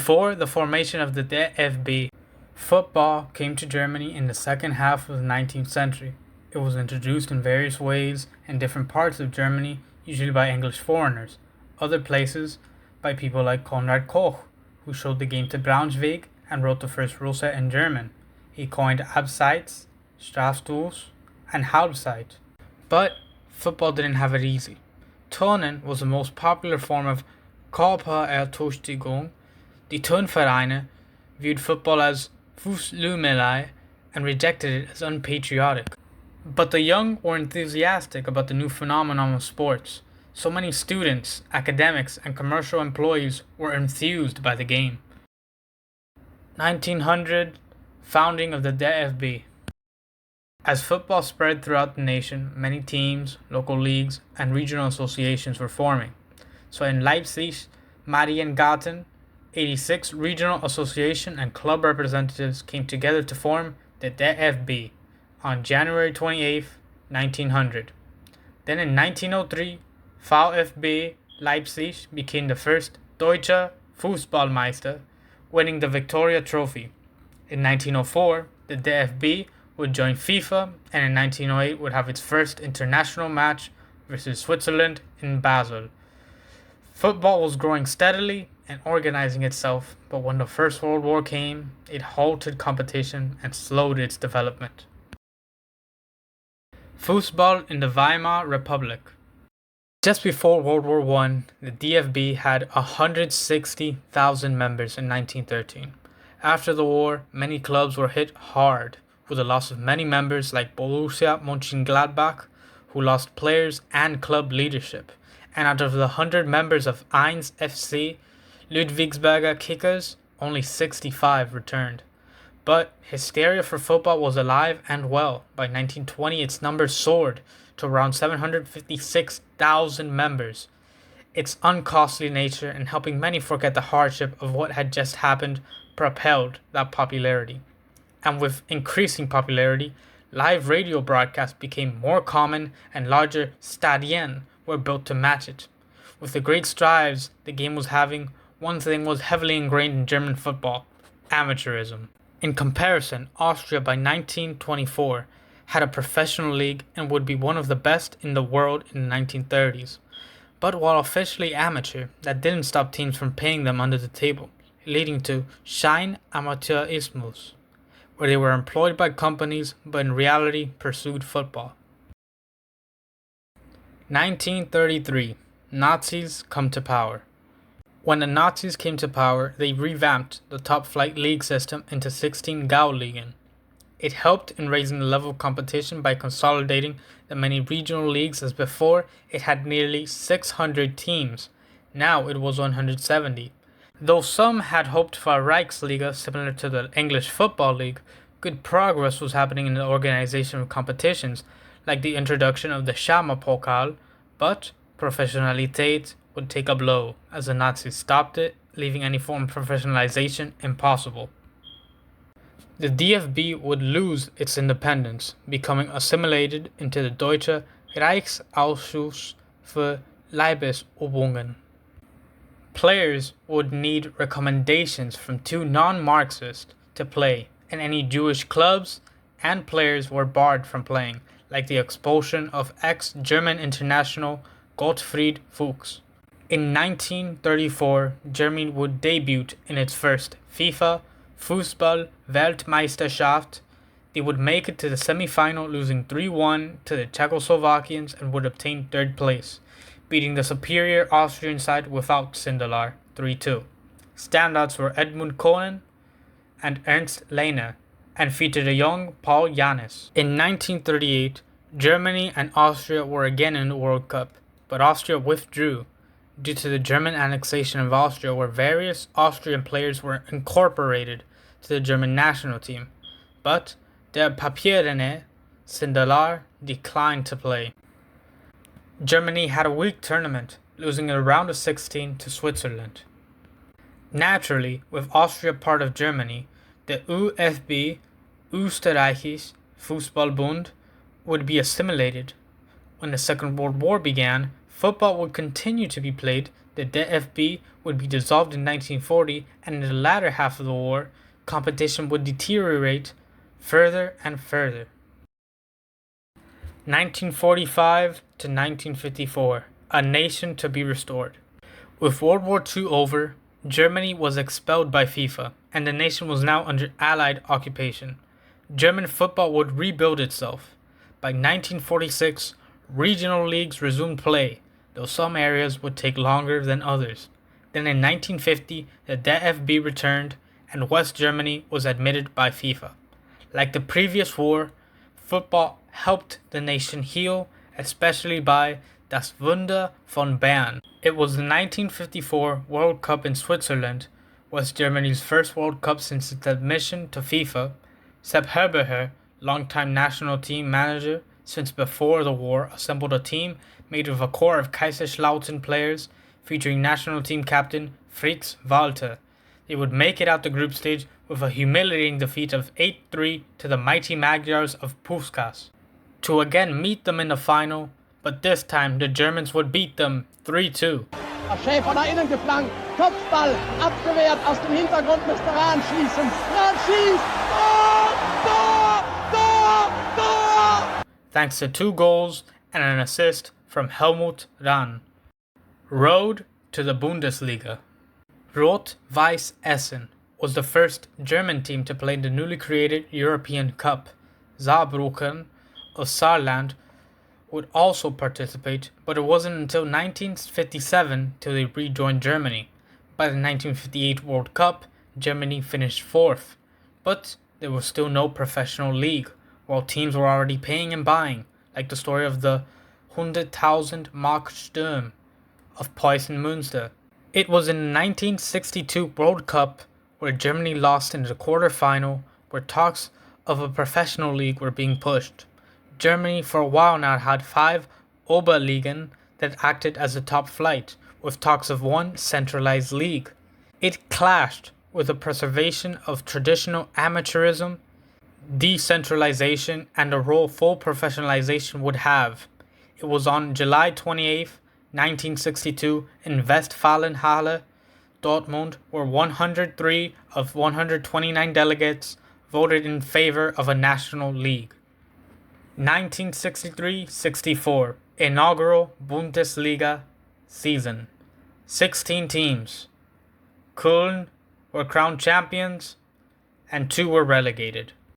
Before the formation of the DFB, football came to Germany in the second half of the 19th century. It was introduced in various ways in different parts of Germany, usually by English foreigners, other places by people like Konrad Koch, who showed the game to Braunschweig and wrote the first rule set in German. He coined Abseits, Strafstoß, and Halbzeit. But football didn't have it easy. Turnen was the most popular form of Körperertüchtigung. The Turnvereine viewed football as fusslümmelei and rejected it as unpatriotic. But the young were enthusiastic about the new phenomenon of sports. So many students, academics, and commercial employees were enthused by the game. 1900, founding of the DFB. As football spread throughout the nation, many teams, local leagues, and regional associations were forming. So in Leipzig, Mariengarten, 86 regional association and club representatives came together to form the DFB on January 28, 1900. Then in 1903, VfB Leipzig became the first Deutscher Fußballmeister, winning the Victoria Trophy. In 1904, the DFB would join FIFA, and in 1908 would have its first international match versus Switzerland in Basel. Football was growing steadily and organizing itself, but when the First World War came, it halted competition and slowed its development. Fußball in the Weimar Republic. Just before World War I, the DFB had 160,000 members in 1913. After the war, many clubs were hit hard, with the loss of many members like Borussia Mönchengladbach, who lost players and club leadership. And out of the 100 members of 1 FC, Ludwigsberger Kickers, only 65 returned. But hysteria for football was alive and well. By 1920, its numbers soared to around 756,000 members. Its uncostly nature and helping many forget the hardship of what had just happened propelled that popularity. And with increasing popularity, live radio broadcasts became more common and larger Stadien were built to match it. With the great strides the game was having, one thing was heavily ingrained in German football: amateurism. In comparison, Austria by 1924 had a professional league and would be one of the best in the world in the 1930s. But while officially amateur, that didn't stop teams from paying them under the table, leading to Scheinamateurismus, where they were employed by companies but in reality pursued football. 1933. Nazis come to power. When the Nazis came to power, they revamped the top-flight league system into 16 Gauligen. It helped in raising the level of competition by consolidating the many regional leagues, as before it had nearly 600 teams. Now it was 170. Though some had hoped for a Reichsliga similar to the English Football League, good progress was happening in the organization of competitions, like the introduction of the Scheinamateurismus, but professionalität would take a blow as the Nazis stopped it, leaving any form of professionalization impossible. The DFB would lose its independence, becoming assimilated into the Deutscher Reichsausschuss für Leibesübungen. Players would need recommendations from two non-Marxists to play, and any Jewish clubs and players were barred from playing, like the expulsion of ex-German international Gottfried Fuchs. In 1934, Germany would debut in its first FIFA Fußball-Weltmeisterschaft. They would make it to the semi-final, losing 3-1 to the Czechoslovakians, and would obtain third place, beating the superior Austrian side without Sindelar 3-2. Standouts were Edmund Kohlen and Ernst Lehner, and featured a young Paul Jannes. In 1938, Germany and Austria were again in the World Cup, but Austria withdrew due to the German annexation of Austria, where various Austrian players were incorporated to the German national team. But their Papierene, Sindelar, declined to play. Germany had a weak tournament, losing in a round of 16 to Switzerland. Naturally, with Austria part of Germany, the ÖFB, Österreichisches Fußball-Bund, would be assimilated. When the Second World War began, football would continue to be played the DFB would be dissolved in 1940, and in the latter half of the war, competition would deteriorate further and further. 1945 to 1954, a nation to be restored. With World War II over, Germany was expelled by FIFA, and the nation was now under Allied occupation. German football would rebuild itself. By 1946, regional leagues resumed play, though some areas would take longer than others. Then in 1950, the DFB returned, and West Germany was admitted by FIFA. Like the previous war, football helped the nation heal, especially by Das Wunder von Bern. It was the 1954 World Cup in Switzerland, West Germany's first World Cup since its admission to FIFA. Sepp Herberger, longtime national team manager since before the war, assembled a team made of a core of Kaiserslautern players, featuring national team captain Fritz Walter. They would make it out the group stage with a humiliating defeat of 8-3 to the mighty Magyars of Puskás, to again meet them in the final, but this time the Germans would beat them 3-2. Schäfer nach innen geflankt, Kopfball, abgewehrt, aus dem Hintergrund müsste Rahn schießen. Rahn schießt! Tor! Tor! Tor! Tor! Thanks to 2 goals and an assist from Helmut Rahn. Road to the Bundesliga. Rot-Weiß Essen was the first German team to play in the newly created European Cup. Saarbrücken of Saarland would also participate, but it wasn't until 1957 till they rejoined Germany. By the 1958 World Cup, Germany finished 4th, but there was still no professional league, while teams were already paying and buying, like the story of the 100,000 Mark Sturm of Preußen Münster. It was in the 1962 World Cup where Germany lost in the quarter-final, where talks of a professional league were being pushed. Germany for a while now had 5 Oberligen that acted as a top flight, with talks of one centralized league. It clashed with the preservation of traditional amateurism, decentralization, and the role full professionalization would have. It was on July 28, 1962, in Westfalenhalle, Dortmund, where 103 of 129 delegates voted in favor of a national league. 1963-64 inaugural Bundesliga season. 16 teams. Köln were crowned champions and 2 were relegated.